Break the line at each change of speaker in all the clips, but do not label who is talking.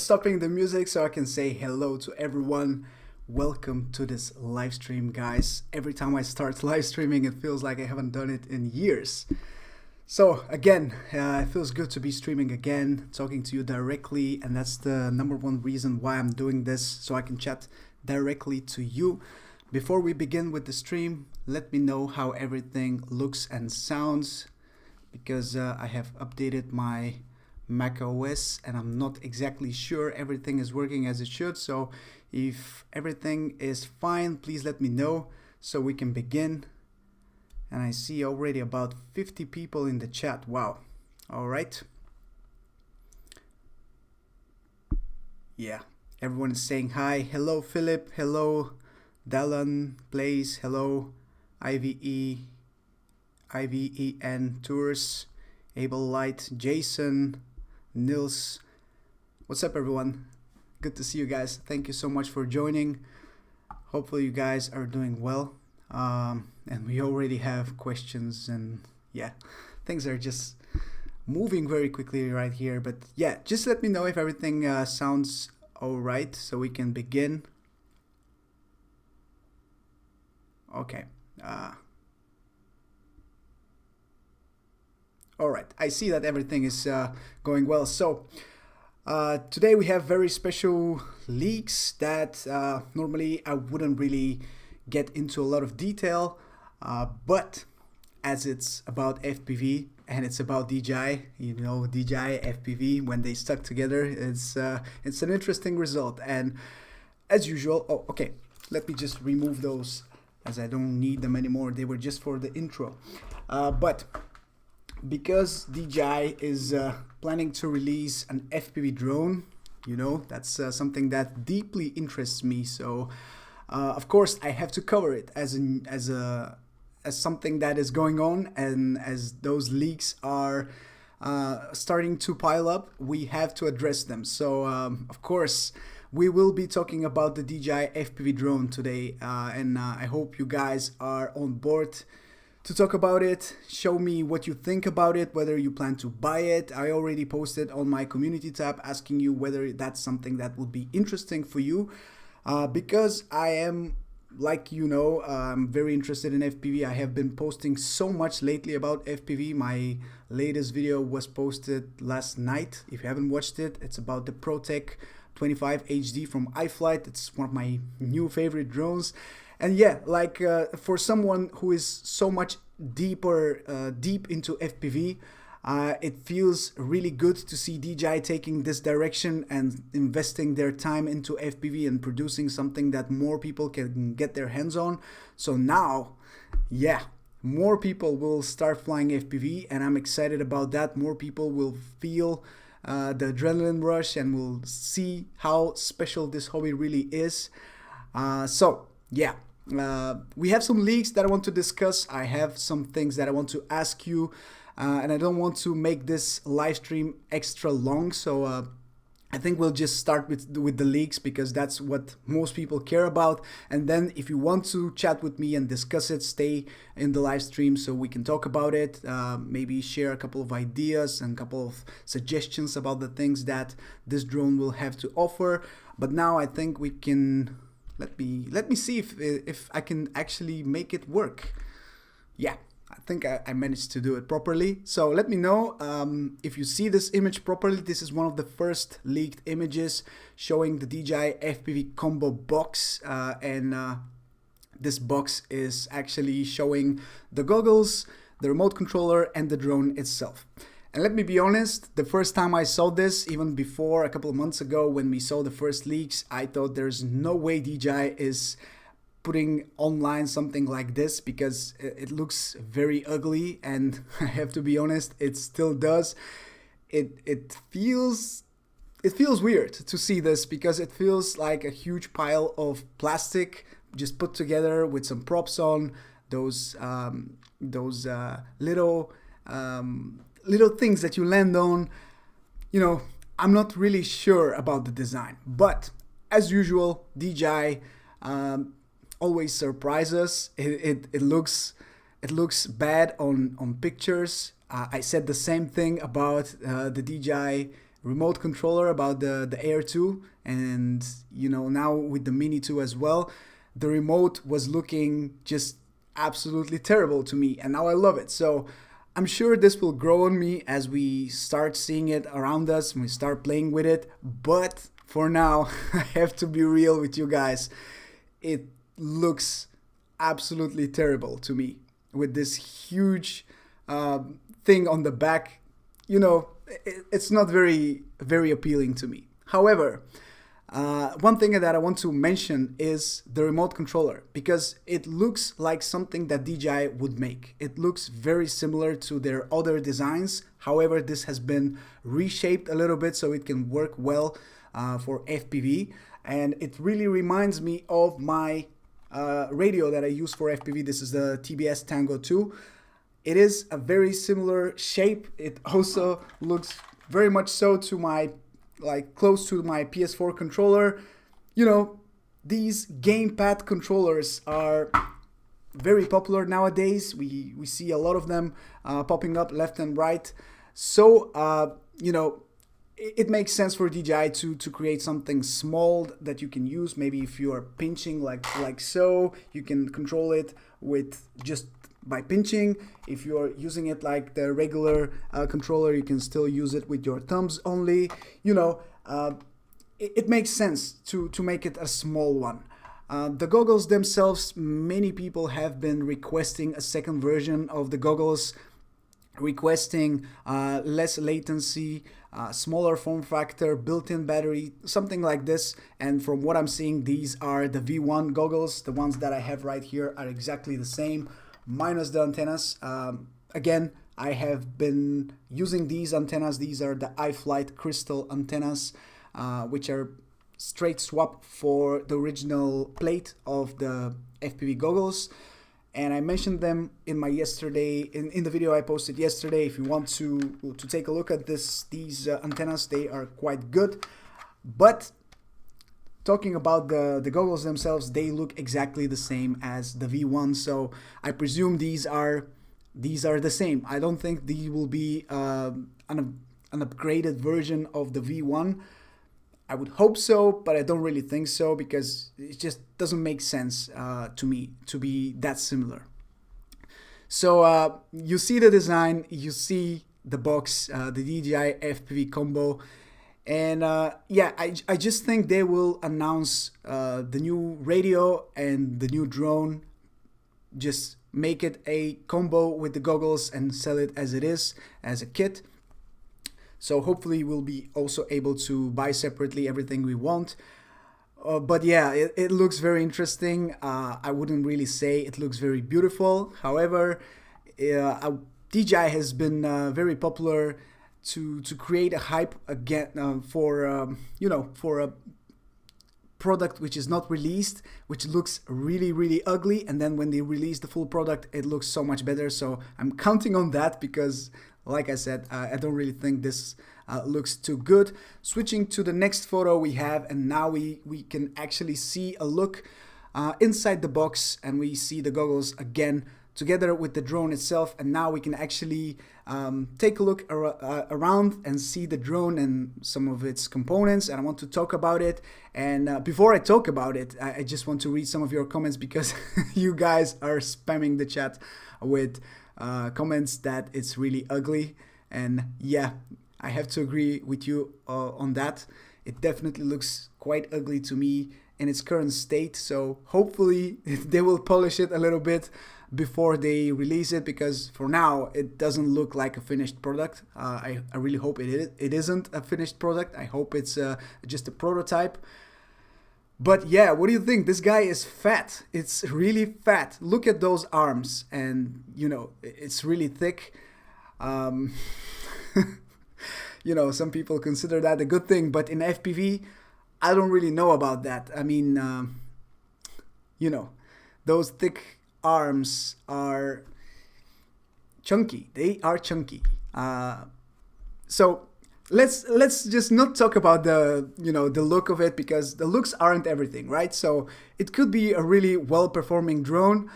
stopping the music so I can say hello to everyone. Welcome to this live stream, guys. Every time I start live streaming, it feels like I haven't done it in years. So again, it feels good to be streaming again, talking to you directly, and that's the #1 reason why I'm doing this, so I can chat directly to you. Before we begin with the stream, let me know how everything looks and sounds, because I have updated my Mac OS and I'm not exactly sure everything is working as it should. So if everything is fine, please let me know so we can begin. And I see already about 50 people in the chat. Wow. All right. Yeah, everyone is saying hi. Hello, Philip. Hello, Dallon Plays. Hello, IVEN Tours, Able Light, Jason, Nils. What's up, everyone? Good to see you guys. Thank you so much for joining. Hopefully you guys are doing well. And we already have questions, and yeah, things are just moving very quickly right here. But yeah, just let me know if everything sounds all right so we can begin. Okay. All right, I see that everything is going well. So today we have very special leaks that normally I wouldn't really get into a lot of detail, but as it's about FPV and it's about DJI, you know, DJI FPV, when they stuck together, it's an interesting result. And as usual, oh, okay, let me just remove those as I don't need them anymore. They were just for the intro. But because DJI is planning to release an FPV drone, you know, that's something that deeply interests me. So of course I have to cover it as something that is going on, and as those leaks are starting to pile up, we have to address them. So of course we will be talking about the DJI FPV drone today, and I hope you guys are on board to talk about it. Show me what you think about it, whether you plan to buy it. I already posted on my community tab asking you whether that's something that would be interesting for you, because I am, like you know, I'm very interested in FPV. I have been posting so much lately about FPV. My latest video was posted last night. If you haven't watched it, it's about the ProTech 25 HD from iFlight. It's one of my new favorite drones. And yeah, like for someone who is so much deep into FPV, it feels really good to see DJI taking this direction and investing their time into FPV and producing something that more people can get their hands on. So now, yeah, more people will start flying FPV, and I'm excited about that. More people will feel the adrenaline rush and will see how special this hobby really is. So yeah, we have some leaks that I want to discuss. I have some things that I want to ask you, and I don't want to make this live stream extra long. So I think we'll just start with the leaks, because that's what most people care about. And then if you want to chat with me and discuss it, stay in the live stream so we can talk about it. Maybe share a couple of ideas and a couple of suggestions about the things that this drone will have to offer. But now I think we can let me see if I can actually make it work. Yeah, I think I managed to do it properly. So let me know if you see this image properly. This is one of the first leaked images showing the DJI FPV combo box, and this box is actually showing the goggles, the remote controller, and the drone itself. And let me be honest, the first time I saw this, even before a couple of months ago when we saw the first leaks, I thought there's no way DJI is putting online something like this, because it looks very ugly, and I have to be honest, it still does. It feels weird to see this, because it feels like a huge pile of plastic just put together with some props on, those little things that you land on. You know, I'm not really sure about the design, but as usual, DJI always surprise us. It looks bad on pictures. I said the same thing about the DJI remote controller, about the Air 2, and you know, now with the Mini 2 as well, the remote was looking just absolutely terrible to me, and now I love it. So I'm sure this will grow on me as we start seeing it around us and we start playing with it. But for now, I have to be real with you guys. It looks absolutely terrible to me with this huge thing on the back. You know, it's not very appealing to me. However, one thing that I want to mention is the remote controller, because it looks like something that DJI would make. It looks very similar to their other designs. However, this has been reshaped a little bit so it can work well for FPV, and it really reminds me of my radio that I use for FPV. This is the TBS Tango 2. It is a very similar shape. It also looks very much so to my, like, close to my PS4 controller. You know, these gamepad controllers are very popular nowadays. We see a lot of them popping up left and right. So, you know, it makes sense for DJI to create something small that you can use. Maybe if you are pinching like so, you can control it with just by pinching. If you're using it like the regular controller, you can still use it with your thumbs only. You know, it makes sense to make it a small one. The goggles themselves, many people have been requesting a second version of the goggles, requesting less latency, smaller form factor, built-in battery, something like this. And from what I'm seeing, these are the V1 goggles. The ones that I have right here are exactly the same, minus the antennas. Again, I have been using these antennas. These are the iFlight crystal antennas, which are straight swap for the original plate of the FPV goggles. And I mentioned them in my in the video I posted yesterday. If you want to take a look at these antennas, they are quite good. But talking about the goggles themselves, they look exactly the same as the V1. So I presume these are the same. I don't think these will be an upgraded version of the V1. I would hope so, but I don't really think so, because it just doesn't make sense to me to be that similar. So you see the design, you see the box, the DJI FPV combo, and yeah, I just think they will announce the new radio and the new drone, just make it a combo with the goggles and sell it as it is, as a kit. So hopefully we'll be also able to buy separately everything we want. But yeah, it looks very interesting. I wouldn't really say it looks very beautiful. However, DJI has been very popular to create a hype again for you know, for a product which is not released, which looks really ugly, and then when they release the full product, it looks so much better. So I'm counting on that, because like I said, I don't really think this looks too good. Switching to the next photo we have, and now we can actually see a look inside the box, and we see the goggles again together with the drone itself. And now we can actually take a look around and see the drone and some of its components, and I want to talk about it. And before I talk about it, I just want to read some of your comments, because you guys are spamming the chat with comments that it's really ugly. And yeah, I have to agree with you on that. It definitely looks quite ugly to me in its current state. So hopefully they will polish it a little bit before they release it, because for now it doesn't look like a finished product. I really hope it isn't a finished product. I hope it's just a prototype. But yeah, what do you think? This guy is fat. It's really fat. Look at those arms, and you know, it's really thick. You know, some people consider that a good thing, but in FPV, I don't really know about that. I mean, you know, those thick arms are chunky. They are chunky. So let's just not talk about the look of it, because the looks aren't everything, right? So it could be a really well-performing drone.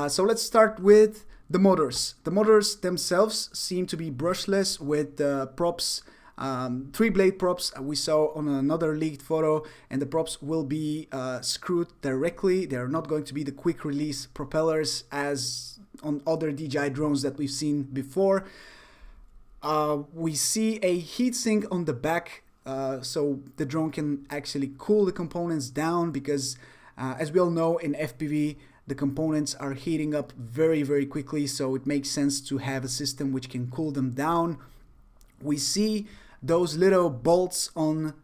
So let's start with the motors. The motors themselves seem to be brushless with props three blade props we saw on another leaked photo, and the props will be screwed directly. They're not going to be the quick release propellers as on other DJI drones that we've seen before. We see a heatsink on the back, so the drone can actually cool the components down, because as we all know, in FPV the components are heating up very, very quickly, so it makes sense to have a system which can cool them down. We see those little bolts on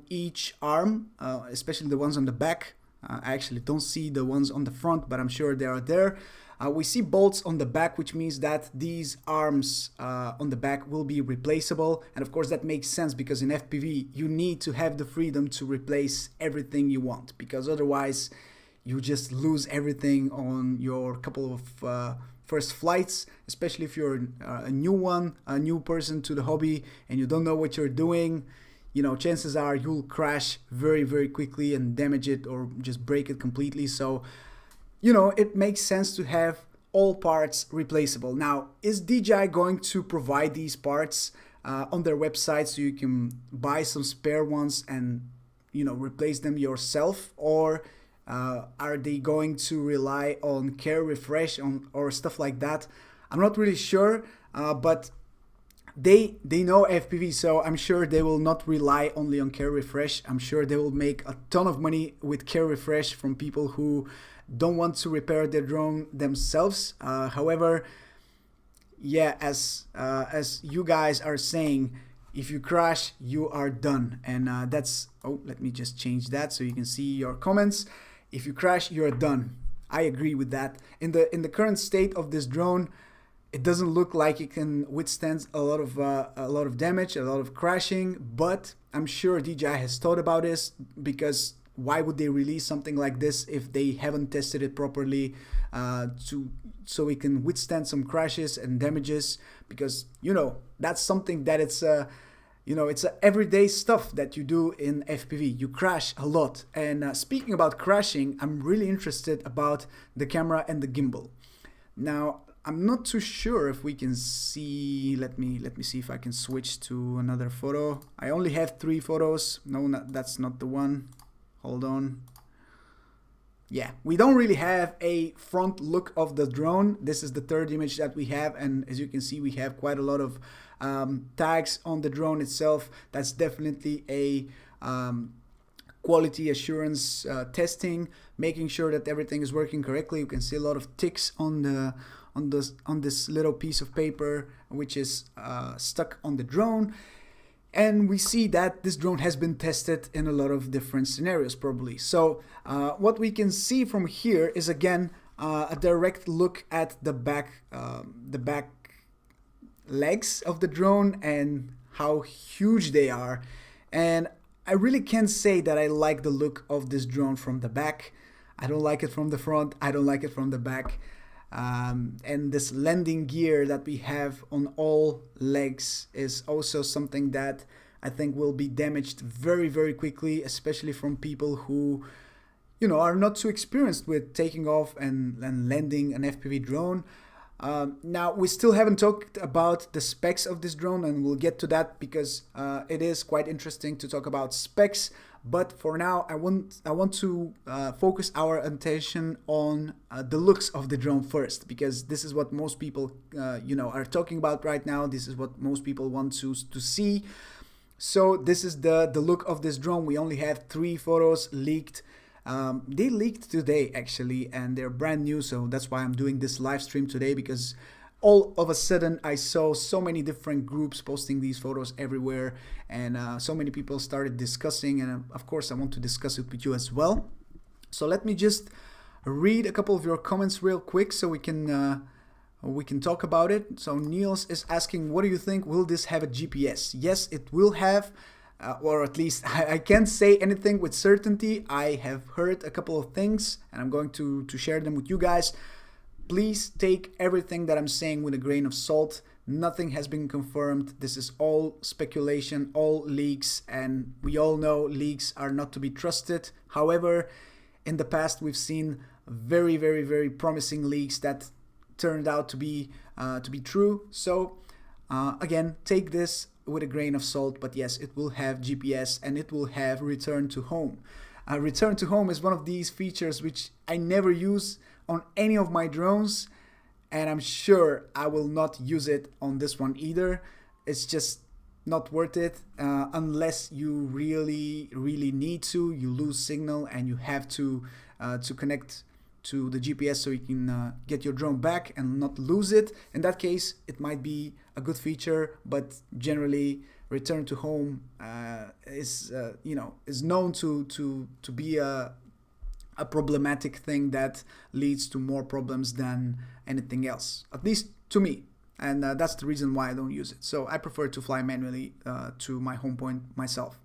each arm, especially the ones on the back. I actually don't see the ones on the front, but I'm sure they are there. We see bolts on the back, which means that these arms on the back will be replaceable. And of course that makes sense, because in FPV you need to have the freedom to replace everything you want, because otherwise you just lose everything on your couple of first flights, especially if you're a new person to the hobby and you don't know what you're doing. You know, chances are you'll crash very, very quickly and damage it or just break it completely. So, you know, it makes sense to have all parts replaceable. Now, is DJI going to provide these parts on their website so you can buy some spare ones and, you know, replace them yourself? Or are they going to rely on care refresh or stuff like that? I'm not really sure, but they know FPV, so I'm sure they will not rely only on care refresh. I'm sure they will make a ton of money with care refresh from people who don't want to repair their drone themselves. However, yeah, as you guys are saying, if you crash, you are done. And that's, oh, let me just change that so you can see your comments. If you crash, you're done. I agree with that. In the current state of this drone, it doesn't look like it can withstand a lot of damage, a lot of crashing. But I'm sure DJI has thought about this, because why would they release something like this if they haven't tested it properly so it can withstand some crashes and damages? Because, you know, that's something that it's you know, it's everyday stuff that you do in FPV. You crash a lot. And speaking about crashing, I'm really interested about the camera and the gimbal. Now, I'm not too sure if we can see. Let me see if I can switch to another photo. I only have 3 photos. No, that's not the one. Hold on. Yeah, we don't really have a front look of the drone. This is the 3rd image that we have, and as you can see, we have quite a lot of tags on the drone itself. That's definitely a quality assurance testing, making sure that everything is working correctly. You can see a lot of ticks on this little piece of paper, which is stuck on the drone. And we see that this drone has been tested in a lot of different scenarios, probably. So what we can see from here is, again, a direct look at the back legs of the drone and how huge they are. And I really can't say that I like the look of this drone from the back. I don't like it from the front. I don't like it from the back. And this landing gear that we have on all legs is also something that I think will be damaged very, very quickly, especially from people who, you know, are not too experienced with taking off and landing an FPV drone. Now, we still haven't talked about the specs of this drone, and we'll get to that because it is quite interesting to talk about specs. But for now, I want to focus our attention on the looks of the drone first, because this is what most people you know, are talking about right now. This is what most people want to see. So this is the look of this drone. We only have 3 photos leaked. They leaked today actually, and they're brand new, so that's why I'm doing this live stream today, because all of a sudden I saw so many different groups posting these photos everywhere, and so many people started discussing, and of course I want to discuss it with you as well. So let me just read a couple of your comments real quick so we can talk about it. So Niels is asking, what do you think, will this have a GPS? Yes, it will have. Or at least I can't say anything with certainty. I have heard a couple of things, and I'm going to share them with you guys. Please take everything that I'm saying with a grain of salt. Nothing has been confirmed. This is all speculation, all leaks, and we all know leaks are not to be trusted. However, in the past we've seen very, very, very promising leaks that turned out to be true. So again, take this with a grain of salt, but yes, it will have GPS and it will have return to home. Return to home is one of these features which I never use on any of my drones, and I'm sure I will not use it on this one either. It's just not worth it unless you really need to. You lose signal and you have to connect to the GPS so you can get your drone back and not lose it. In that case, it might be a good feature, but generally return to home is known to be a problematic thing that leads to more problems than anything else, at least to me. And that's the reason why I don't use it. So I prefer to fly manually to my home point myself.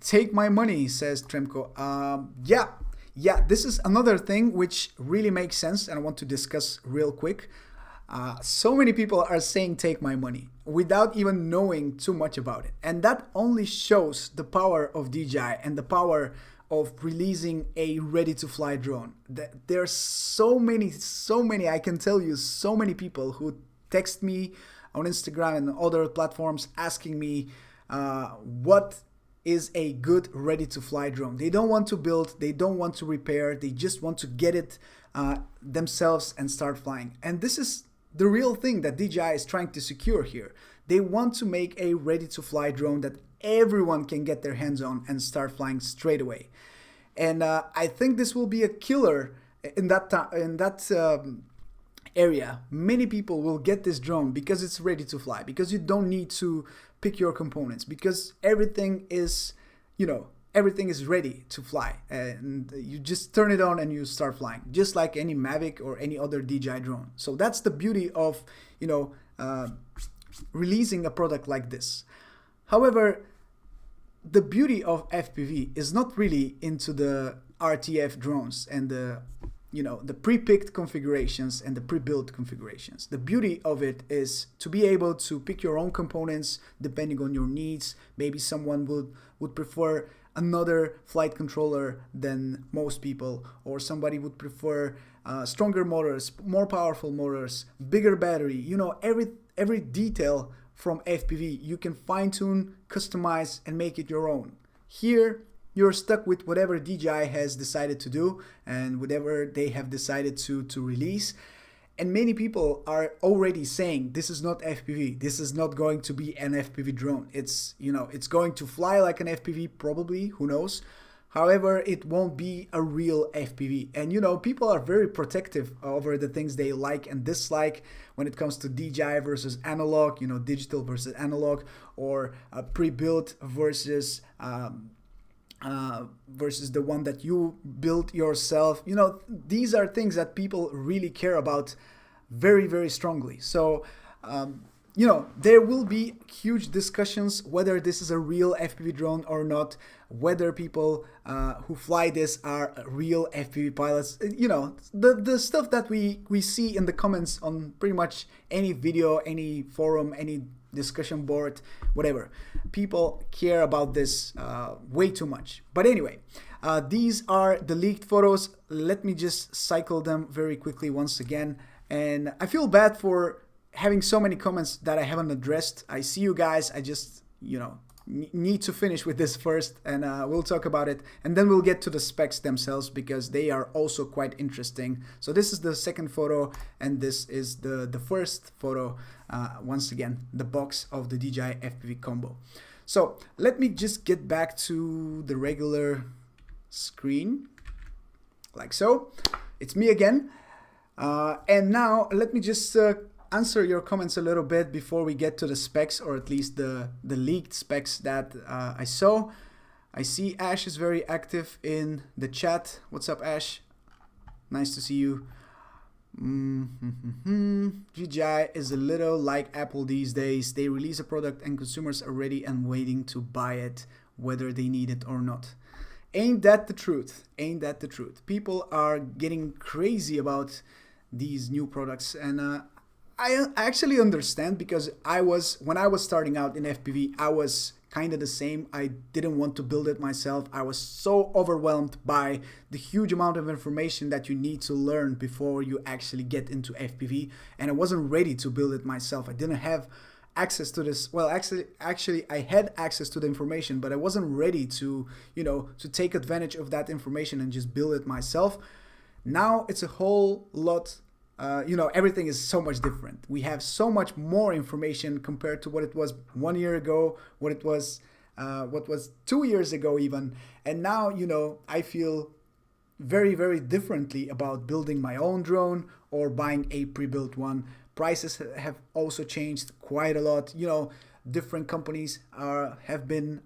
Take my money, says Tremco. Yeah, this is another thing which really makes sense and I want to discuss real quick. So many people are saying take my money without even knowing too much about it. And that only shows the power of DJI and the power of releasing a ready-to-fly drone. There's so many, I can tell you, so many people who text me on Instagram and other platforms asking me what is a good ready-to-fly drone. They don't want to build, they don't want to repair, they just want to get it themselves and start flying. And this is the real thing that DJI is trying to secure here. They want to make a ready-to-fly drone that everyone can get their hands on and start flying straight away. And I think this will be a killer in that area. Many people will get this drone because it's ready to fly, because you don't need to pick your components, because everything is, everything is ready to fly, and you just turn it on and you start flying, just like any Mavic or any other DJI drone. So that's the beauty of, releasing a product like this. However, the beauty of FPV is not really into the RTF drones and the pre-picked configurations and the pre-built configurations. The beauty of it is to be able to pick your own components depending on your needs. Maybe someone would prefer another flight controller than most people, or somebody would prefer stronger motors, more powerful motors, bigger battery. Every detail from FPV you can fine-tune, customize, and make it your own. Here you're stuck with whatever DJI has decided to do and whatever they have decided to release. And many people are already saying this is not FPV. This is not going to be an FPV drone. It's going to fly like an FPV probably, who knows. However, it won't be a real FPV. And people are very protective over the things they like and dislike when it comes to DJI versus analog, digital versus analog, or pre-built versus the one that you built yourself. These are things that people really care about very, very strongly. So, there will be huge discussions whether this is a real FPV drone or not, whether people who fly this are real FPV pilots. The stuff that we see in the comments on pretty much any video, any forum, any discussion board, whatever. People care about this way too much. But anyway, these are the leaked photos. Let me just cycle them very quickly once again. And I feel bad for having so many comments that I haven't addressed. I see you guys. I just, need to finish with this first, and we'll talk about it. And then we'll get to the specs themselves because they are also quite interesting. So this is the second photo, and this is the first photo. Once again, the box of the DJI FPV combo. So let me just get back to the regular screen, like so. It's me again. And now let me just answer your comments a little bit before we get to the specs, or at least the leaked specs that I saw. I see Ash is very active in the chat. What's up, Ash? Nice to see you. DJI is a little like Apple these days. They release a product and consumers are ready and waiting to buy it, whether they need it or not. Ain't that the truth? Ain't that the truth? People are getting crazy about these new products, and I actually understand, because when I was starting out in FPV, I was kind of the same. I didn't want to build it myself. I was so overwhelmed by the huge amount of information that you need to learn before you actually get into FPV, and I wasn't ready to build it myself. I didn't have access to this. Well, actually I had access to the information, but I wasn't ready to, to take advantage of that information and just build it myself. Now it's a whole lot, everything is so much different. We have so much more information compared to what it was 1 year ago, what was 2 years ago even. And now, I feel very, very differently about building my own drone or buying a pre-built one. Prices have also changed quite a lot. Different companies have been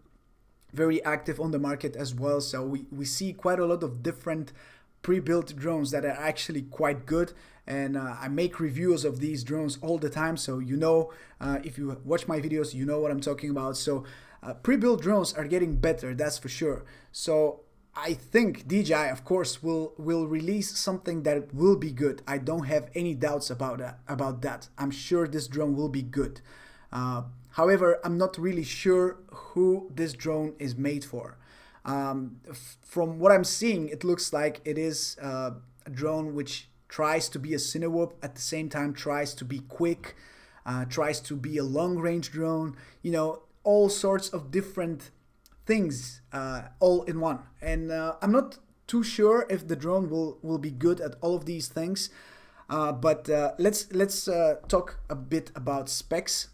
very active on the market as well. So we see quite a lot of different pre-built drones that are actually quite good, and I make reviews of these drones all the time, so if you watch my videos, you know what I'm talking about. So pre-built drones are getting better, that's for sure. So I think DJI, of course, will release something that will be good. I don't have any doubts about that. I'm sure this drone will be good. However, I'm not really sure who this drone is made for. From what I'm seeing, it looks like it is a drone which tries to be a Cinewhoop, at the same time tries to be quick, tries to be a long-range drone, all sorts of different things all in one. And I'm not too sure if the drone will be good at all of these things, but let's talk a bit about specs.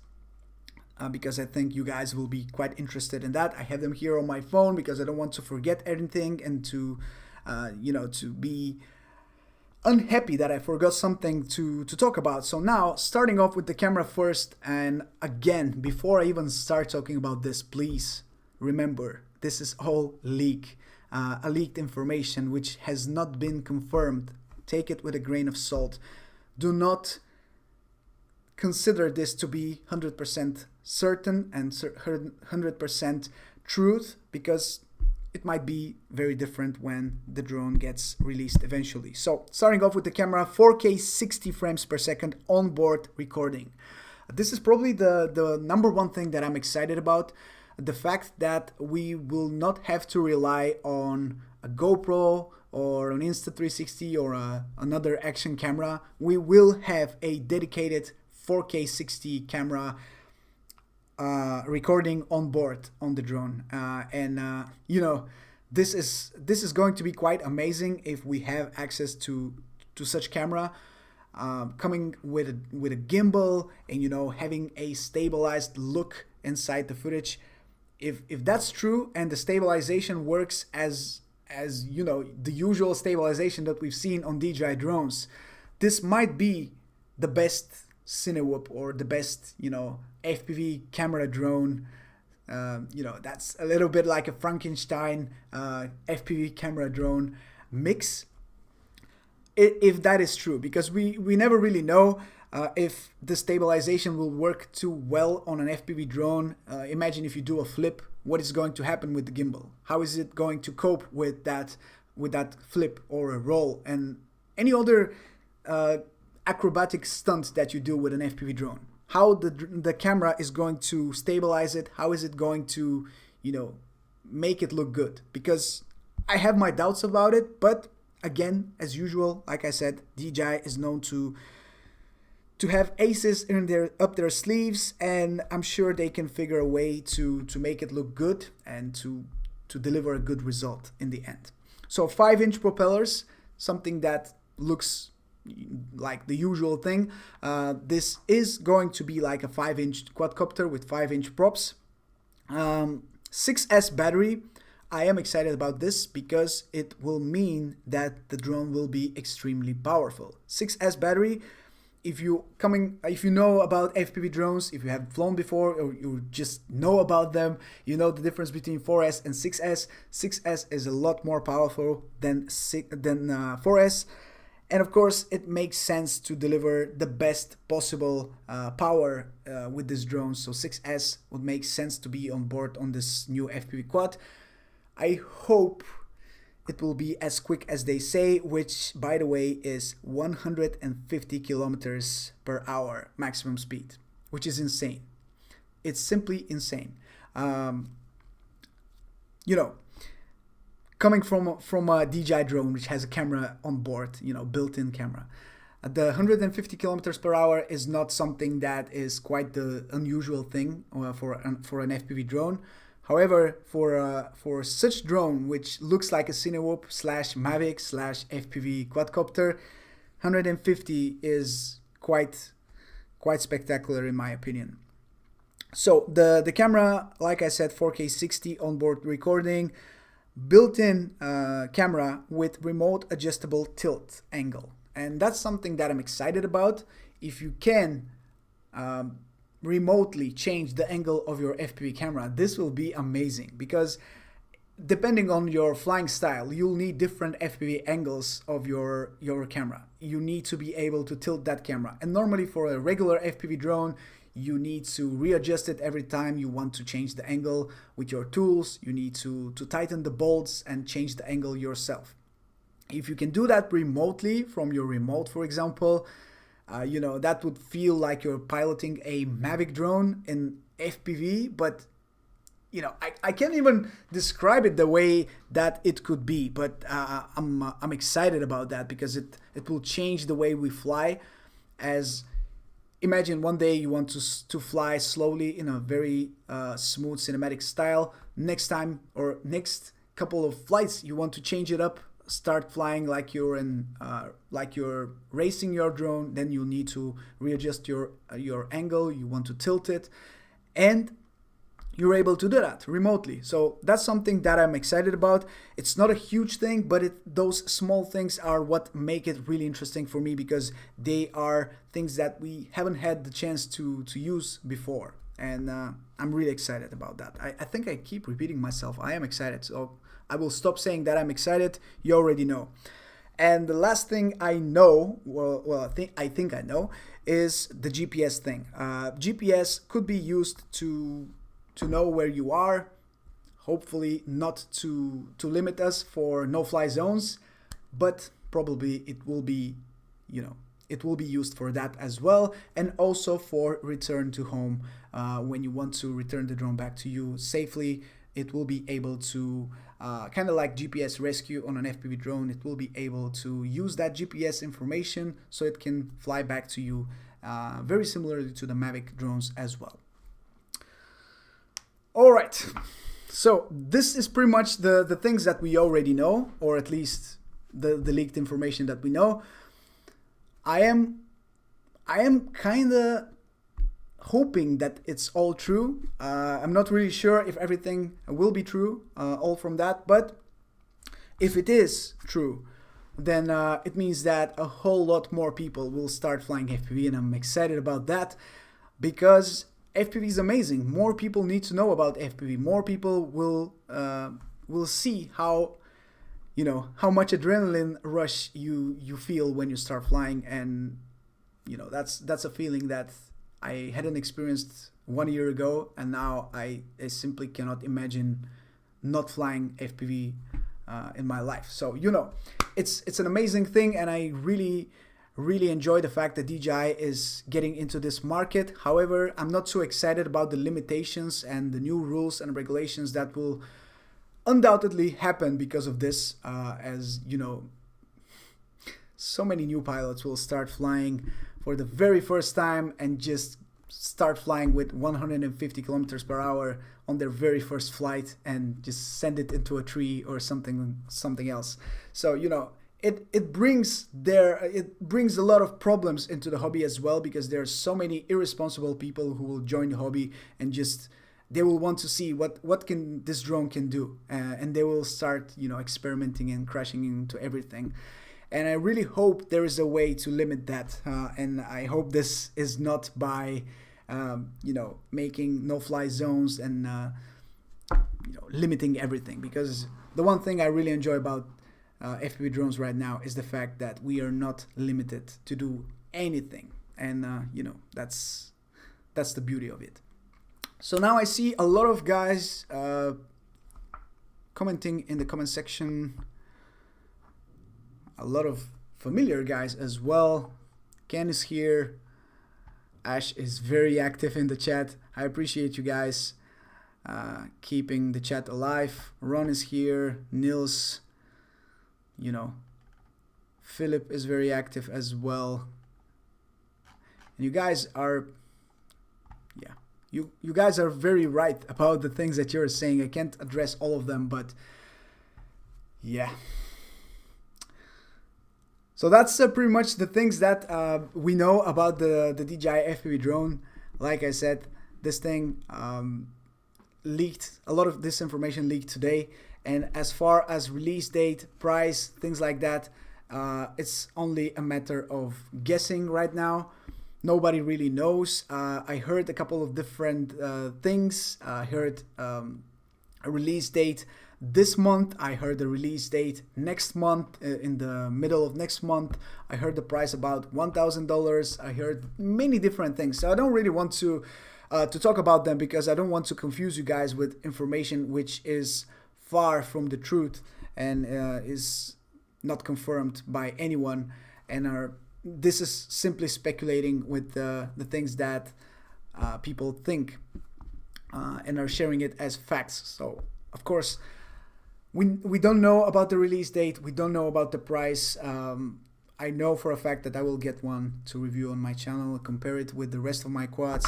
Because I think you guys will be quite interested in that. I have them here on my phone because I don't want to forget anything and to, to be unhappy that I forgot something to talk about. So now, starting off with the camera first, and again, before I even start talking about this, please remember, this is all leaked information which has not been confirmed. Take it with a grain of salt. Do not consider this to be 100% certain and 100% truth, because it might be very different when the drone gets released eventually. So starting off with the camera, 4K 60 frames per second onboard recording. This is probably the number one thing that I'm excited about. The fact that we will not have to rely on a GoPro or an Insta360 or another action camera. We will have a dedicated 4K 60 camera recording on board on the drone, this is going to be quite amazing if we have access to such camera, coming with a gimbal and having a stabilized look inside the footage. If that's true and the stabilization works as the usual stabilization that we've seen on DJI drones, this might be the best Cinewhoop or the best FPV camera drone. That's a little bit like a Frankenstein FPV camera drone mix, if that is true, because we never really know if the stabilization will work too well on an FPV drone. Imagine if you do a flip, what is going to happen with the gimbal? How is it going to cope with that flip or a roll and any other acrobatic stunt that you do with an FPV drone? How the camera is going to stabilize it? How is it going to, make it look good? Because I have my doubts about it, but again, as usual, like I said, DJI is known to have aces up their sleeves, and I'm sure they can figure a way to make it look good and to deliver a good result in the end. So 5-inch propellers, something that looks like the usual thing. This is going to be like a 5-inch quadcopter with 5-inch props. 6S battery. I am excited about this because it will mean that the drone will be extremely powerful. 6S battery. If you know about FPV drones, if you have flown before or you just know about them, you know the difference between 4S and 6S. 6S is a lot more powerful than 4S. And of course, it makes sense to deliver the best possible power with this drone. So 6S would make sense to be on board on this new FPV quad. I hope it will be as quick as they say, which, by the way, is 150 kilometers per hour maximum speed, which is insane. It's simply insane. you know, coming from a DJI drone, which has a camera on board, built-in camera. The 150 kilometers per hour is not something that is quite the unusual thing for an FPV drone. However, for such drone, which looks like a Cinewoop / Mavic / FPV quadcopter, 150 is quite spectacular in my opinion. So the camera, like I said, 4K 60 onboard recording, built-in camera with remote adjustable tilt angle. And that's something that I'm excited about. If you can remotely change the angle of your FPV camera, this will be amazing, because depending on your flying style, you'll need different FPV angles of your camera. You need to be able to tilt that camera. And normally for a regular FPV drone, you need to readjust it every time you want to change the angle with your tools. You need to tighten the bolts and change the angle yourself. If you can do that remotely from your remote, for example, that would feel like you're piloting a Mavic drone in FPV, but I can't even describe it the way that it could be, but I'm excited about that, because it will change the way we fly. As imagine one day you want to fly slowly in a very smooth cinematic style. Next time or next couple of flights, you want to change it up, start flying like you're racing your drone. Then you need to readjust your angle. You want to tilt it, and you're able to do that remotely. So that's something that I'm excited about. It's not a huge thing, but those small things are what make it really interesting for me, because they are things that we haven't had the chance to use before. And I'm really excited about that. I think I keep repeating myself. I am excited. So I will stop saying that I'm excited. You already know. And the last thing I know, I think I know, is the GPS thing. GPS could be used to know where you are, hopefully not to limit us for no-fly zones, but probably it will be used for that as well, and also for return to home. When you want to return the drone back to you safely, it will be able to, kind of like GPS rescue on an FPV drone, it will be able to use that GPS information so it can fly back to you, very similarly to the Mavic drones as well. All right, so this is pretty much the things that we already know, or at least the leaked information that we know. I am kind of hoping that it's all true. I'm not really sure if everything will be true, all from that, but if it is true, then it means that a whole lot more people will start flying FPV, and I'm excited about that, because FPV is amazing. More people need to know about FPV. More people will see how much adrenaline rush you feel when you start flying, and that's a feeling that I hadn't experienced 1 year ago, and now I simply cannot imagine not flying FPV in my life. So it's an amazing thing, and I really enjoy the fact that DJI is getting into this market. However, I'm not so excited about the limitations and the new rules and regulations that will undoubtedly happen because of this. As so many new pilots will start flying for the very first time and just start flying with 150 kilometers per hour on their very first flight and just send it into a tree or something else. So it brings a lot of problems into the hobby as well, because there are so many irresponsible people who will join the hobby and just they will want to see what this drone can do, and they will start experimenting and crashing into everything. And I really hope there is a way to limit that, and I hope this is not by making no-fly zones and limiting everything, because the one thing I really enjoy about FPV drones right now is the fact that we are not limited to do anything, and that's the beauty of it. So now I see a lot of guys commenting in the comment section, a lot of familiar guys as well. Ken is here, Ash is very active in the chat. I appreciate you guys. keeping the chat alive. Ron is here, Nils, you know, Philip is very active as well. And you guys are, yeah, you guys are very right about the things that you're saying. I can't address all of them, but yeah. So that's pretty much the things that we know about the DJI FPV drone. Like I said, this thing leaked, a lot of this information leaked today. And as far as release date, price, things like that, it's only a matter of guessing right now. Nobody really knows. I heard a couple of different things. I heard a release date this month. I heard the release date next month, in the middle of next month. I heard the price about $1,000. I heard many different things. So I don't really want to talk about them because I don't want to confuse you guys with information which is far from the truth and is not confirmed by anyone, and this is simply speculating with the things that people think and are sharing it as facts. So of course we don't know about the release date, we don't know about the price. I know for a fact that I will get one to review on my channel, compare it with the rest of my quads,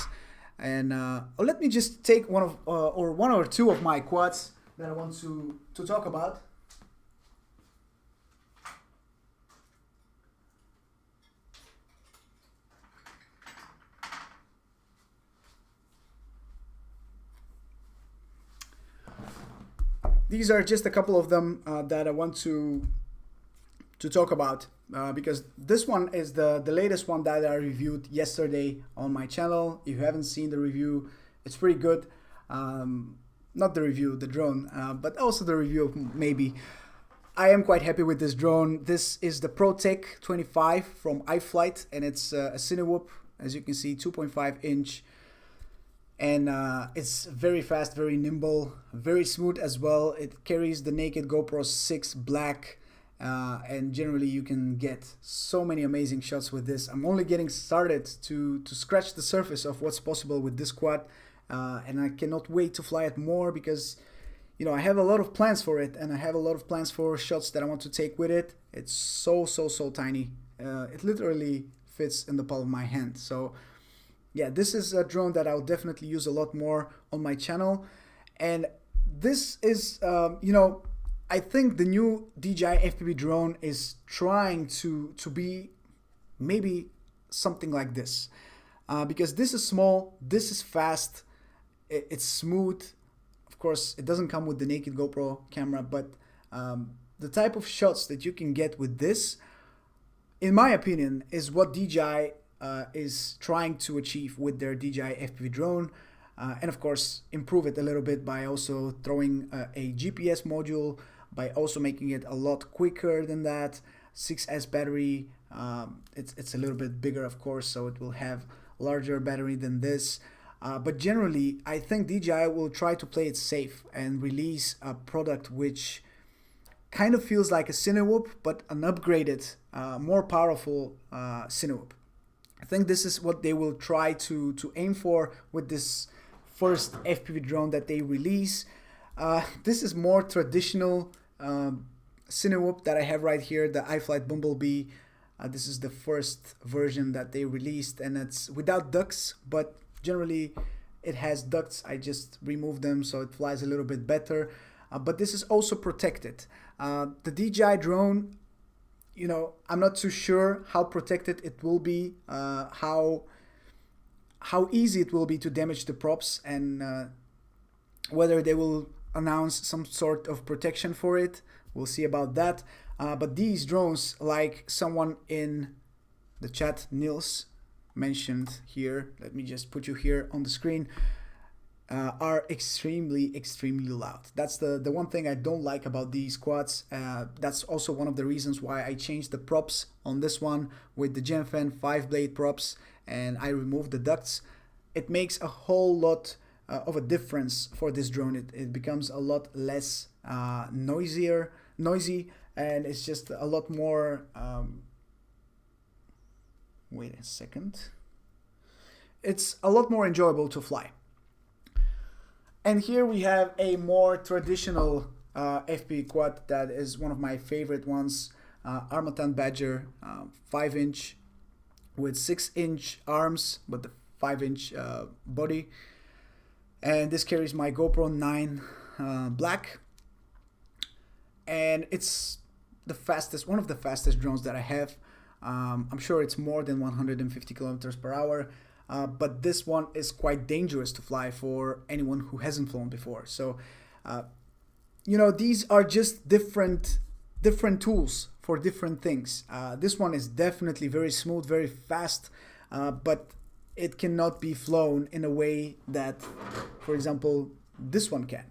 and let me just take one or two of my quads that I want to talk about. These are just a couple of them that I want to talk about because this one is the latest one that I reviewed yesterday on my channel. If you haven't seen the review, it's pretty good. Not the review, the drone, but also the review maybe. I am quite happy with this drone. This is the ProTech 25 from iFlight, and it's a Cinewhoop, as you can see, 2.5 inch. And it's very fast, very nimble, very smooth as well. It carries the naked GoPro 6 Black, and generally you can get so many amazing shots with this. I'm only getting started to scratch the surface of what's possible with this quad, and I cannot wait to fly it more because, you know, I have a lot of plans for it, and I have a lot of plans for shots that I want to take with it. It's so tiny. It literally fits in the palm of my hand. So yeah, this is a drone that I'll definitely use a lot more on my channel. And this is, you know, I think the new DJI FPV drone is trying to be maybe something like this. Because this is small, this is fast, it's smooth. Of course, it doesn't come with the naked GoPro camera, but the type of shots that you can get with this, in my opinion, is what DJI is trying to achieve with their DJI FPV drone, and of course improve it a little bit by also throwing a GPS module, by also making it a lot quicker than that. 6S battery, it's a little bit bigger of course, so it will have larger battery than this, but generally I think DJI will try to play it safe and release a product which kind of feels like a Cinewhoop, but an upgraded, more powerful Cinewhoop. I think this is what they will try to aim for with this first FPV drone that they release. This is more traditional Cinewhoop that I have right here, the iFlight Bumblebee. This is the first version that they released, and it's without ducts, but generally it has ducts. I just removed them so it flies a little bit better. But this is also protected. The DJI drone, you know, I'm not too sure how protected it will be, how easy it will be to damage the props, and whether they will announce some sort of protection for it. We'll see about that. But these drones, like someone in the chat, Nils, mentioned here, let me just put you here on the screen, are extremely loud. That's the one thing I don't like about these quads. That's also one of the reasons why I changed the props on this one with the Genfan 5-blade props, and I removed the ducts. It makes a whole lot of a difference for this drone. It becomes a lot less noisy, and it's just a lot more wait a second, it's a lot more enjoyable to fly. And here we have a more traditional FPV quad that is one of my favorite ones. Armatan Badger, 5-inch with 6-inch arms, but the 5-inch body. And this carries my GoPro 9 Black. And it's the fastest, one of the fastest drones that I have. I'm sure it's more than 150 kilometers per hour. But this one is quite dangerous to fly for anyone who hasn't flown before. So, you know, these are just different tools for different things. This one is definitely very smooth, very fast, but it cannot be flown in a way that, for example, this one can.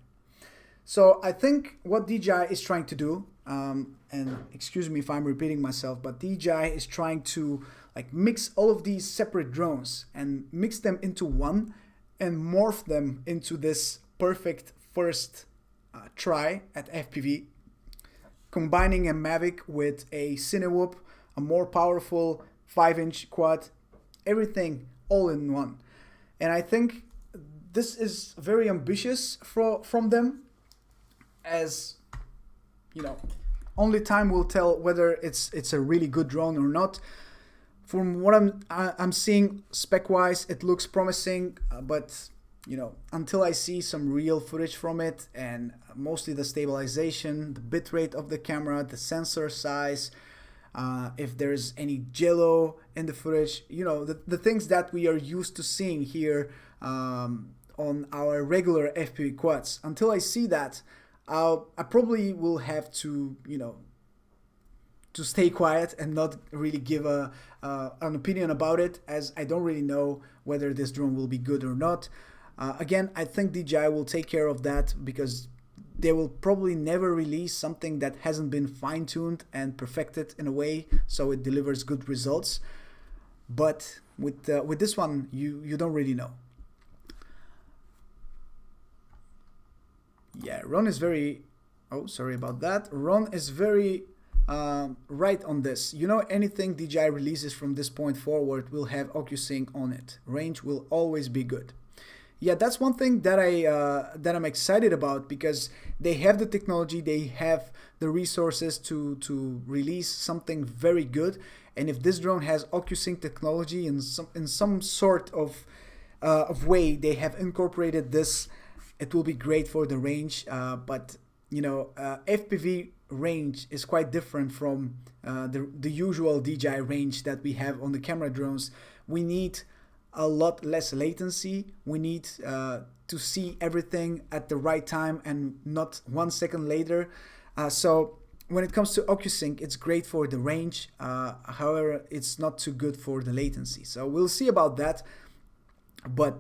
So I think what DJI is trying to do, and excuse me if I'm repeating myself, but DJI is trying to like mix all of these separate drones and mix them into one and morph them into this perfect first try at FPV, combining a Mavic with a Cinewhoop, a more powerful 5-inch quad, everything all in one. And I think this is very ambitious from them, as you know, only time will tell whether it's a really good drone or not. From what I'm seeing spec-wise, it looks promising, but you know, until I see some real footage from it, and mostly the stabilization, the bitrate of the camera, the sensor size, if there's any jello in the footage, you know, the things that we are used to seeing here on our regular FPV quads. Until I see that, I probably will have to, you know, to stay quiet and not really give an opinion about it, as I don't really know whether this drone will be good or not. Again, I think DJI will take care of that, because they will probably never release something that hasn't been fine-tuned and perfected in a way so it delivers good results. But with this one, you don't really know. Yeah, Ron is very... Oh, sorry about that. Ron is very right on this. You know, anything DJI releases from this point forward will have OcuSync on it. Range will always be good. Yeah, that's one thing that I'm excited about, because they have the technology, they have the resources to release something very good. And if this drone has OcuSync technology in some sort of way they have incorporated this, it will be great for the range. But you know, FPV range is quite different from the usual DJI range that we have on the camera drones. We need a lot less latency. We need to see everything at the right time and not 1 second later. So when it comes to OcuSync, it's great for the range. However, it's not too good for the latency. So we'll see about that. But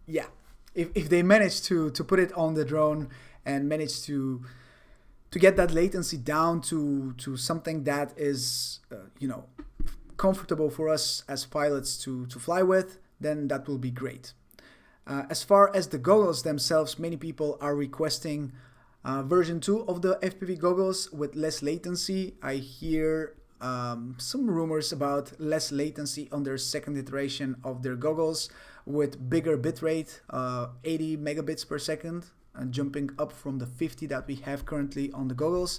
yeah, if they manage to put it on the drone and manage to get that latency down to something that is you know, comfortable for us as pilots to fly with, then that will be great. As far as the goggles themselves, many people are requesting version 2 of the FPV goggles with less latency. I hear some rumors about less latency on their second iteration of their goggles with bigger bitrate, 80 megabits per second, jumping up from the 50 that we have currently on the goggles.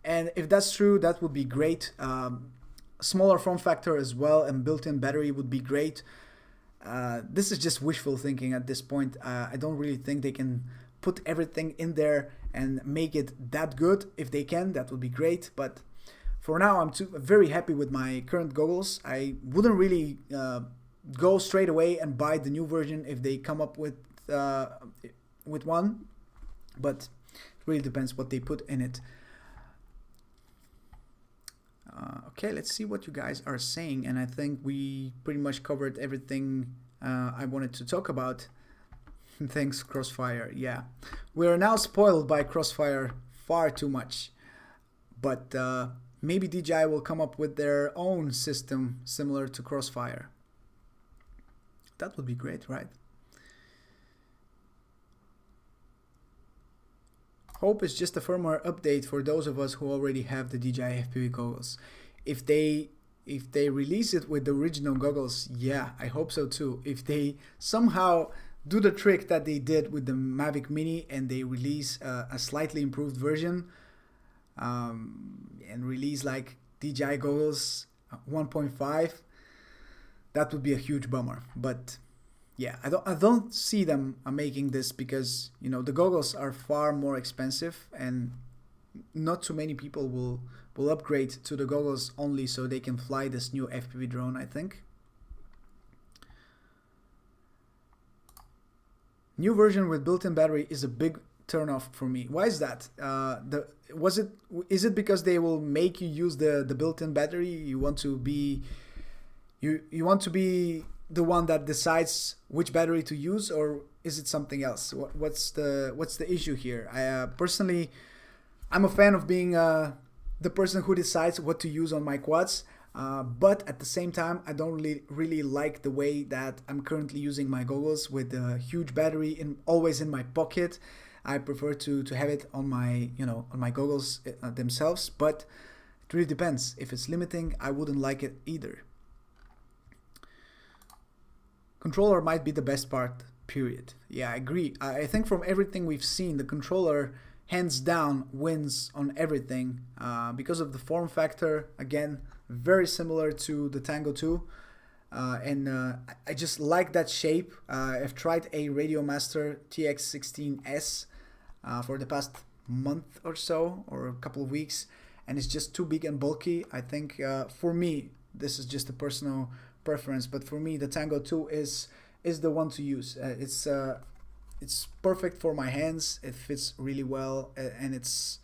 And if that's true, that would be great. Smaller form factor as well and built-in battery would be great. This is just wishful thinking at this point. I don't really think they can put everything in there and make it that good. If they can, that would be great. But for now, I'm very happy with my current goggles. I wouldn't really go straight away and buy the new version if they come up with one. But it really depends what they put in it. Okay, let's see what you guys are saying, and I think we pretty much covered everything I wanted to talk about. Thanks, Crossfire. Yeah, we are now spoiled by Crossfire far too much, but maybe DJI will come up with their own system similar to Crossfire. That would be great, right? Hope is just a firmware update for those of us who already have the DJI FPV goggles. If they release it with the original goggles, yeah, I hope so too. If they somehow do the trick that they did with the Mavic Mini and they release a slightly improved version, and release like DJI Goggles 1.5, that would be a huge bummer. But yeah, I don't see them making this because, you know, the goggles are far more expensive and not too many people will upgrade to the goggles only so they can fly this new FPV drone, I think. New version with built-in battery is a big turn-off for me. Why is that? Is it because they will make you use the built-in battery? You want to be you want to be the one that decides which battery to use, or is it something else? What's the issue here? Personally, I'm a fan of being the person who decides what to use on my quads. But at the same time, I don't really like the way that I'm currently using my goggles with a huge battery always in my pocket. I prefer to have it on my on my goggles themselves. But it really depends. If it's limiting, I wouldn't like it either. Controller might be the best part, period. Yeah, I agree. I think from everything we've seen, the controller hands down wins on everything because of the form factor. Again, very similar to the Tango 2, and I just like that shape. I've tried a Radiomaster TX16S for the past month or so, or a couple of weeks, and it's just too big and bulky. I think for me, this is just a personal preference, but for me the Tango 2 is the one to use. It's perfect for my hands. It fits really well, and it's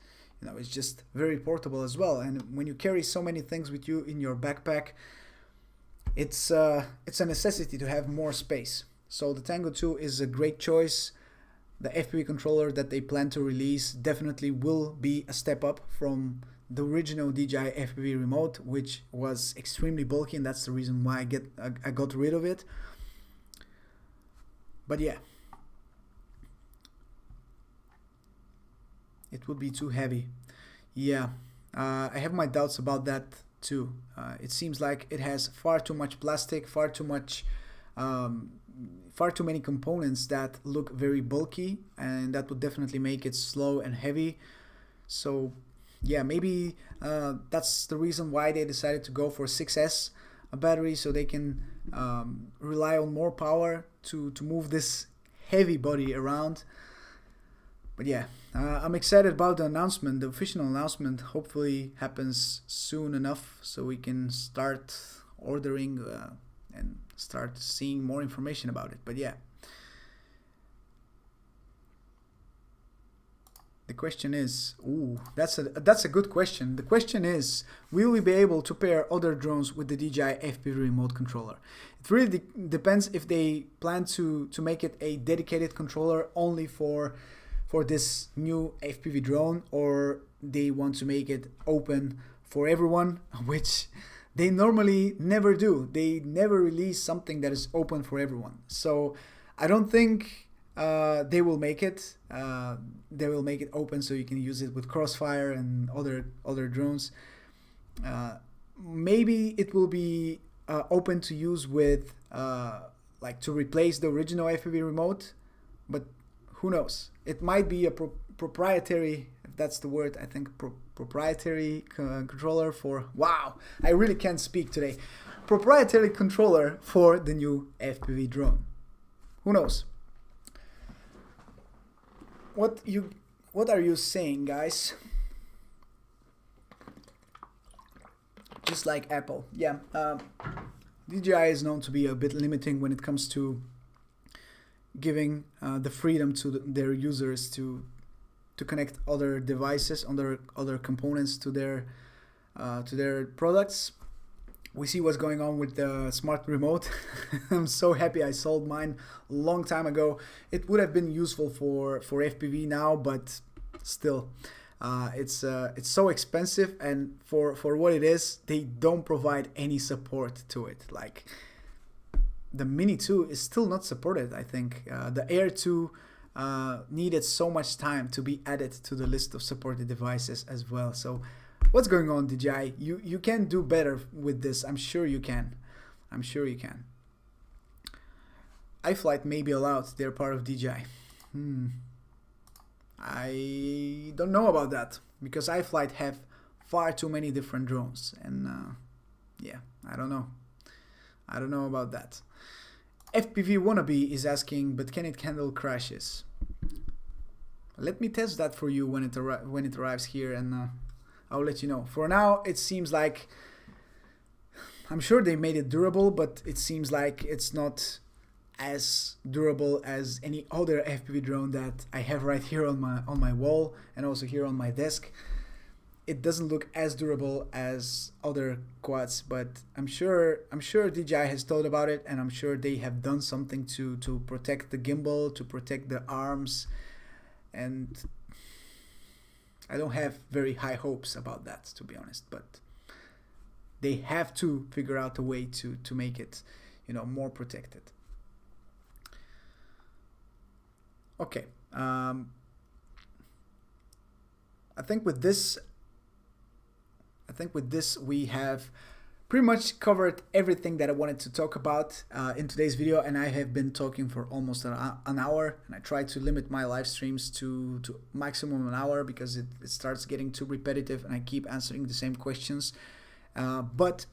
it's just very portable as well. And when you carry so many things with you in your backpack, it's a necessity to have more space. So the Tango 2 is a great choice. The FPV controller that they plan to release definitely will be a step up from the original DJI FPV remote, which was extremely bulky, and that's the reason why I got rid of it. But yeah, it would be too heavy. Yeah, I have my doubts about that too. It seems like it has far too much plastic, far too many components that look very bulky, and that would definitely make it slow and heavy. So yeah, maybe that's the reason why they decided to go for 6S battery, so they can rely on more power to move this heavy body around. But yeah, I'm excited about the announcement. The official announcement hopefully happens soon enough so we can start ordering and start seeing more information about it. But yeah, the question is, that's a good question. The question is, will we be able to pair other drones with the DJI FPV remote controller? It really depends if they plan to make it a dedicated controller only for this new FPV drone, or they want to make it open for everyone, which they normally never do. They never release something that is open for everyone. So I don't think they will make it. They will make it open so you can use it with Crossfire and other drones. Maybe it will be open to use with like to replace the original FPV remote, but who knows? It might be a proprietary, if that's the word, I think proprietary controller for, wow, I really can't speak today. Proprietary controller for the new FPV drone. Who knows? What are you saying, guys? Just like Apple. Yeah, DJI is known to be a bit limiting when it comes to giving the freedom to their users to connect other devices, other components to their products. We see what's going on with the smart remote. I'm so happy I sold mine a long time ago. It would have been useful for FPV now, but still, it's so expensive, and for what it is, they don't provide any support to it. Like, the Mini 2 is still not supported, I think. The Air 2 needed so much time to be added to the list of supported devices as well. So what's going on, DJI? You can do better with this. I'm sure you can. I'm sure you can. iFlight may be allowed. They're part of DJI. I don't know about that, because iFlight have far too many different drones, and yeah, I don't know. I don't know about that. FPV Wannabe is asking, but can it handle crashes? Let me test that for you when it arrives here, and I'll let you know. For now, it seems like, I'm sure they made it durable, but it seems like it's not as durable as any other FPV drone that I have right here on my wall, and also here on my desk. It doesn't look as durable as other quads, but I'm sure DJI has thought about it, and I'm sure they have done something to protect the gimbal, to protect the arms, and I don't have very high hopes about that, to be honest, but they have to figure out a way to make it, you know, more protected. Okay, I think with this we have pretty much covered everything that I wanted to talk about in today's video, and I have been talking for almost an hour, and I try to limit my live streams to maximum an hour, because it starts getting too repetitive and I keep answering the same questions. But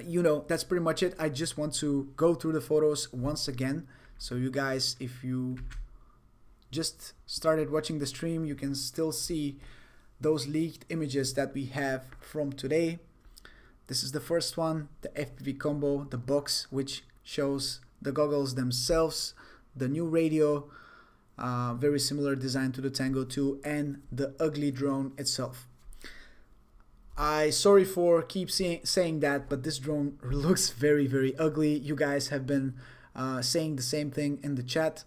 you know, that's pretty much it. I just want to go through the photos once again, so you guys, if you just started watching the stream, you can still see those leaked images that we have from today. This is the first one, the FPV combo, the box, which shows the goggles themselves, the new radio, very similar design to the Tango 2, and the ugly drone itself. Sorry for keep saying that, but this drone looks very, very ugly. You guys have been saying the same thing in the chat,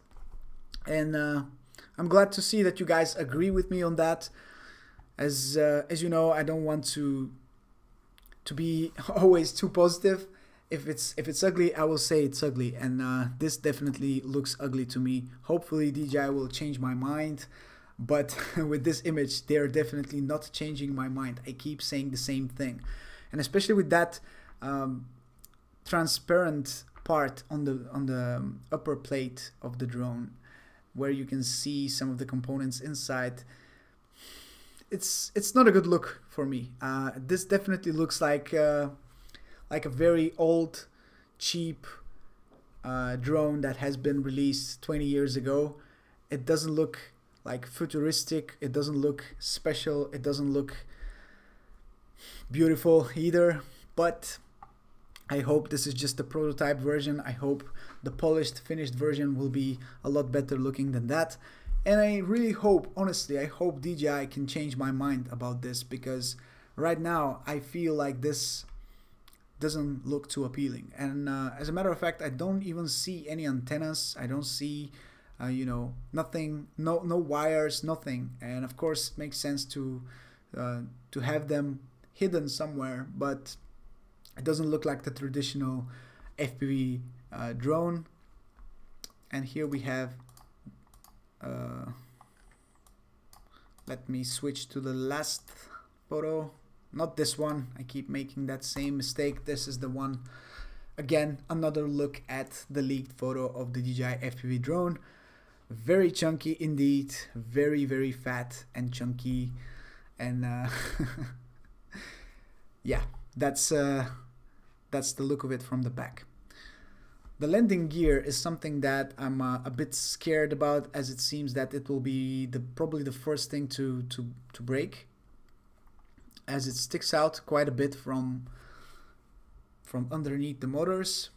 and I'm glad to see that you guys agree with me on that. As you know, I don't want to be always too positive. If it's ugly, I will say it's ugly, and this definitely looks ugly to me. Hopefully DJI will change my mind, but with this image, they're definitely not changing my mind. I keep saying the same thing, and especially with that transparent part on the upper plate of the drone, where you can see some of the components inside. It's not a good look for me. This definitely looks like a very old, cheap drone that has been released 20 years ago. It doesn't look like futuristic. It doesn't look special. It doesn't look beautiful either. But I hope this is just the prototype version. I hope the polished, finished version will be a lot better looking than that. And I really hope, honestly, I hope DJI can change my mind about this, because right now I feel like this doesn't look too appealing. And as a matter of fact, I don't even see any antennas. I don't see, you know, nothing, no wires, nothing. And of course, it makes sense to have them hidden somewhere, but it doesn't look like the traditional FPV drone. And here we have. Let me switch to the last photo, not this one. I keep making that same mistake. This is the one. Again, another look at the leaked photo of the DJI FPV drone. Very chunky indeed, very, very fat and chunky, and yeah, that's the look of it from the back. The landing gear is something that I'm a bit scared about, as it seems that it will be probably the first thing to break, as it sticks out quite a bit from underneath the motors,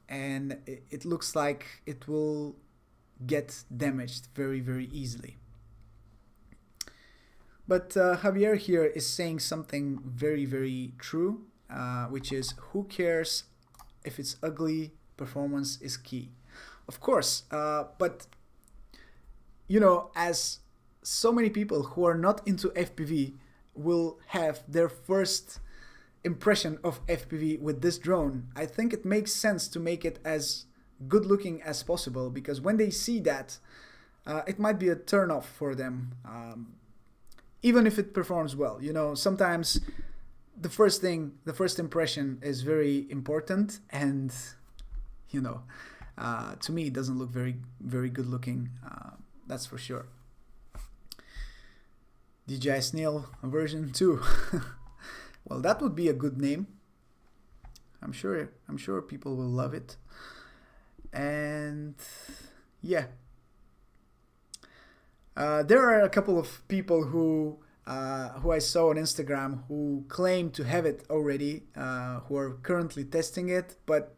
and it looks like it will get damaged very, very easily. But Javier here is saying something very, very true, which is, who cares if it's ugly? Performance is key. Of course, but you know, as so many people who are not into FPV will have their first impression of FPV with this drone, I think it makes sense to make it as good looking as possible, because when they see that, it might be a turn off for them, even if it performs well. You know, sometimes the first impression is very important, and you know, To me, it doesn't look very good looking. That's for sure. DJI Snail version 2. Well, that would be a good name. I'm sure people will love it. And yeah, there are a couple of people who I saw on Instagram who claim to have it already, who are currently testing it, but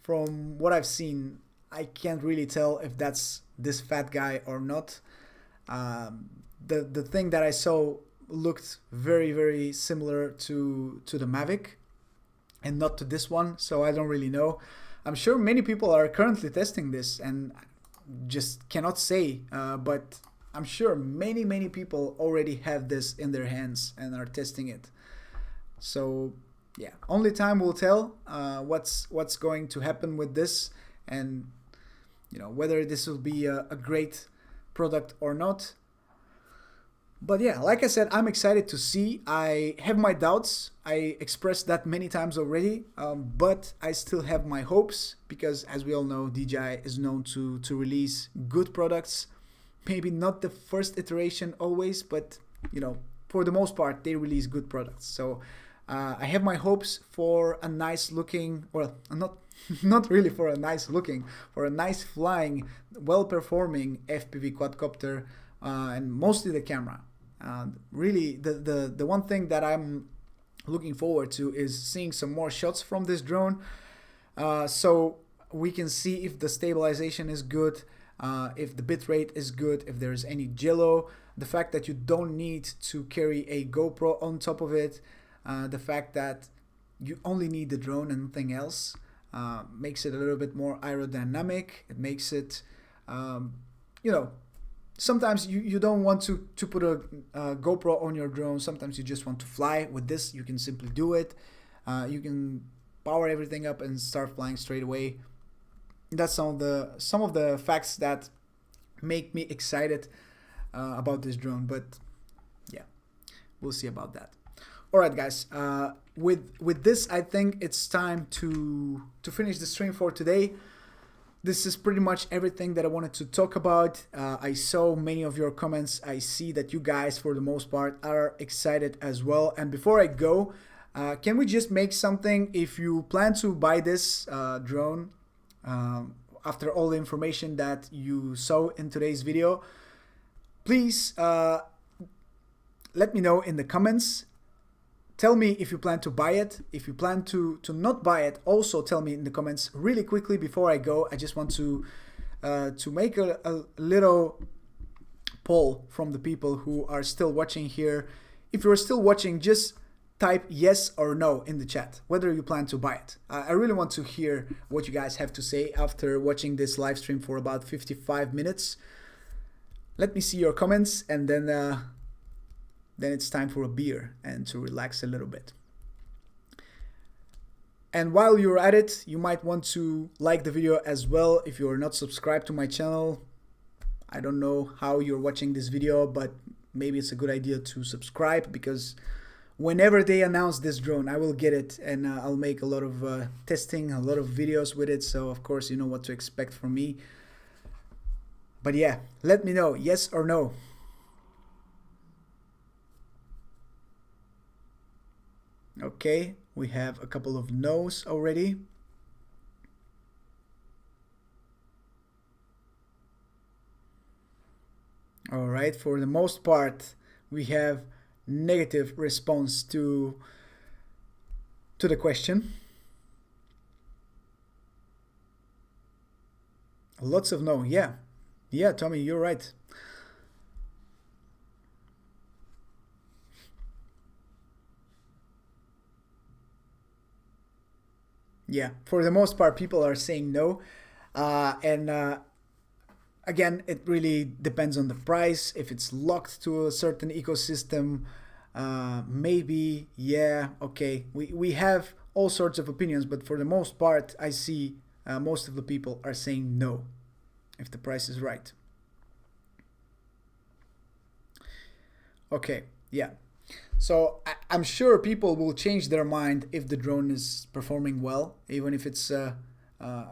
from what I've seen, I can't really tell if that's this fat guy or not. The thing that I saw looked very similar to the Mavic and not to this one, so I don't really know. I'm sure many people are currently testing this and just cannot say, but I'm sure many people already have this in their hands and are testing it. So yeah, only time will tell what's going to happen with this, and you know, whether this will be a great product or not. But yeah, like I said, I'm excited to see. I have my doubts. I expressed that many times already, but I still have my hopes because, as we all know, DJI is known to release good products. Maybe not the first iteration always, but you know, for the most part, they release good products. So I have my hopes for a nice looking, well, not really for a nice looking, for a nice flying, well-performing FPV quadcopter, and mostly the camera. Really, the one thing that I'm looking forward to is seeing some more shots from this drone, so we can see if the stabilization is good, if the bitrate is good, if there's any jello, the fact that you don't need to carry a GoPro on top of it, the fact that you only need the drone and nothing else, makes it a little bit more aerodynamic. It makes it, you know, sometimes you don't want to put a GoPro on your drone. Sometimes you just want to fly. With this, you can simply do it. You can power everything up and start flying straight away. That's some of the facts that make me excited about this drone. But yeah, we'll see about that. All right, guys. With this, I think it's time to finish the stream for today. This is pretty much everything that I wanted to talk about. I saw many of your comments. I see that you guys, for the most part, are excited as well. And before I go, can we just make something? If you plan to buy this drone, after all the information that you saw in today's video, please let me know in the comments. Tell me if you plan to buy it. If you plan to not buy it, also tell me in the comments really quickly before I go. I just want to make a little poll from the people who are still watching here. If you're still watching, just type yes or no in the chat, whether you plan to buy it. I really want to hear what you guys have to say after watching this live stream for about 55 minutes. Let me see your comments, and then it's time for a beer and to relax a little bit. And while you're at it, you might want to like the video as well if you're not subscribed to my channel. I don't know how you're watching this video, but maybe it's a good idea to subscribe, because whenever they announce this drone, I will get it, and I'll make a lot of testing, a lot of videos with it. So of course, you know what to expect from me. But yeah, let me know, yes or no. Okay, we have a couple of no's already. All right, for the most part, we have negative response to the question. Lots of no. Yeah, Tommy, you're right. Yeah, for the most part, people are saying no. Again, it really depends on the price. If it's locked to a certain ecosystem, maybe, yeah, okay. We have all sorts of opinions, but for the most part, I see most of the people are saying no, if the price is right. Okay, yeah. So I'm sure people will change their mind if the drone is performing well, even if it's a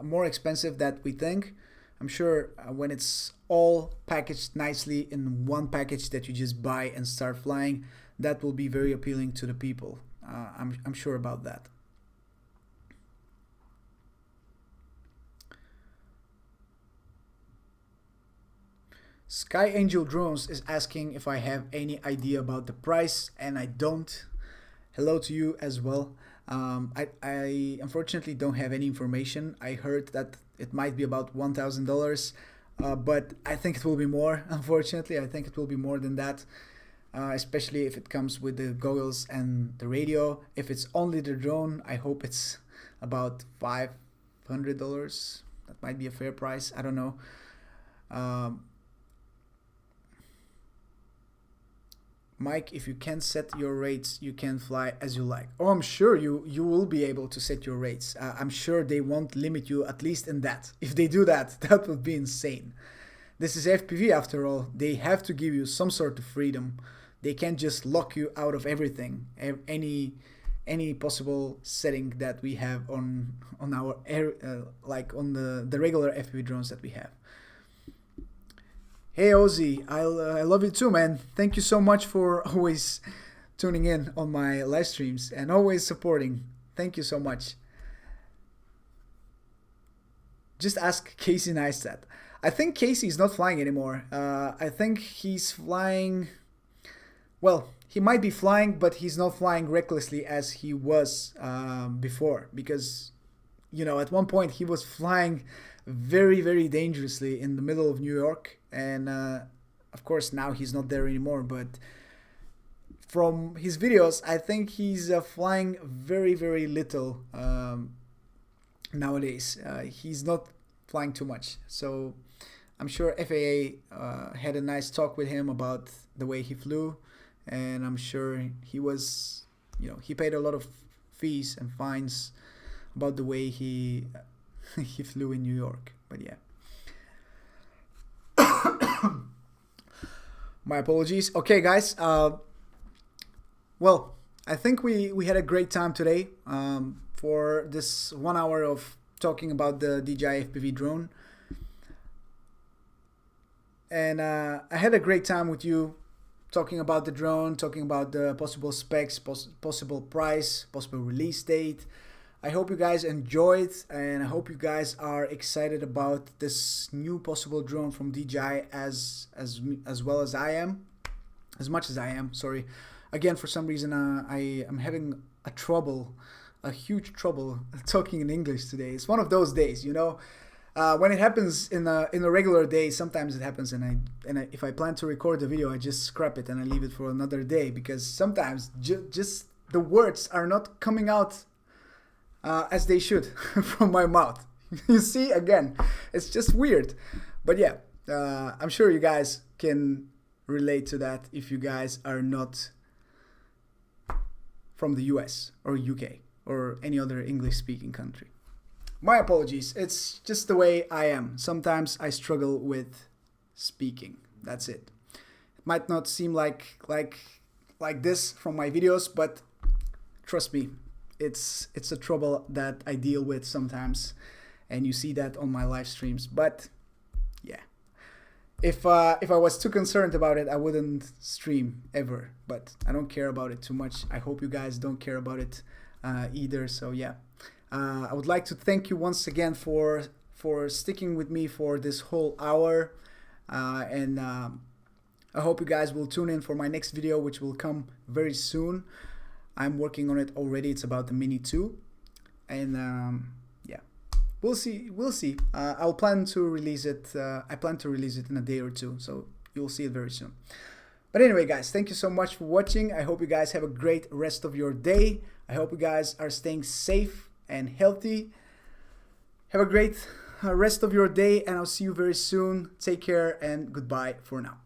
more expensive than we think. I'm sure when it's all packaged nicely in one package that you just buy and start flying, that will be very appealing to the people. I'm sure about that. Sky Angel Drones is asking if I have any idea about the price, and I don't. Hello to you as well. I unfortunately don't have any information. I heard that it might be about $1,000, but I think it will be more. Unfortunately, I think it will be more than that, especially if it comes with the goggles and the radio. If it's only the drone, I hope it's about $500. That might be a fair price. I don't know. Mike, if you can set your rates, you can fly as you like. Oh, I'm sure you will be able to set your rates. I'm sure they won't limit you, at least in that. If they do that, that would be insane. This is FPV after all. They have to give you some sort of freedom. They can't just lock you out of everything, any possible setting that we have on our like on the regular FPV drones that we have. Hey Ozzy, I love you too, man. Thank you so much for always tuning in on my live streams and always supporting. Thank you so much. Just ask Casey Neistat. I think Casey is not flying anymore. I think he's flying... Well, he might be flying, but he's not flying recklessly as he was before. Because, you know, at one point he was flying very, very dangerously in the middle of New York. And of course now he's not there anymore, but from his videos I think he's flying very, very little nowadays. He's not flying too much, so I'm sure FAA had a nice talk with him about the way he flew, and I'm sure he was, you know, he paid a lot of fees and fines about the way he he flew in New York. But yeah. My apologies. Okay, guys. Well, I think we had a great time today for this 1 hour of talking about the DJI FPV drone. And I had a great time with you talking about the drone, talking about the possible specs, possible price, possible release date. I hope you guys enjoyed, and I hope you guys are excited about this new possible drone from DJI as well as I am, as much as I am. Sorry, again, for some reason I am having a huge trouble talking in English today. It's one of those days, you know. When it happens in a regular day, sometimes it happens, and if I plan to record the video, I just scrap it and I leave it for another day, because sometimes just the words are not coming out as they should from my mouth. You see, again, it's just weird. But yeah, I'm sure you guys can relate to that if you guys are not from the US or UK or any other English-speaking country. My apologies. It's just the way I am. Sometimes I struggle with speaking. That's it. It might not seem like this from my videos, but trust me, it's a trouble that I deal with sometimes, and you see that on my live streams. But yeah, if I was too concerned about it, I wouldn't stream ever. But I don't care about it too much. I hope you guys don't care about it either. So yeah, I would like to thank you once again for sticking with me for this whole hour, and I hope you guys will tune in for my next video, which will come very soon. I'm working on it already. It's about the Mini 2, and yeah, we'll see. I'll plan to release it. I plan to release it in a day or two, so you'll see it very soon. But anyway, guys, thank you so much for watching. I hope you guys have a great rest of your day. I hope you guys are staying safe and healthy. Have a great rest of your day, and I'll see you very soon. Take care and goodbye for now.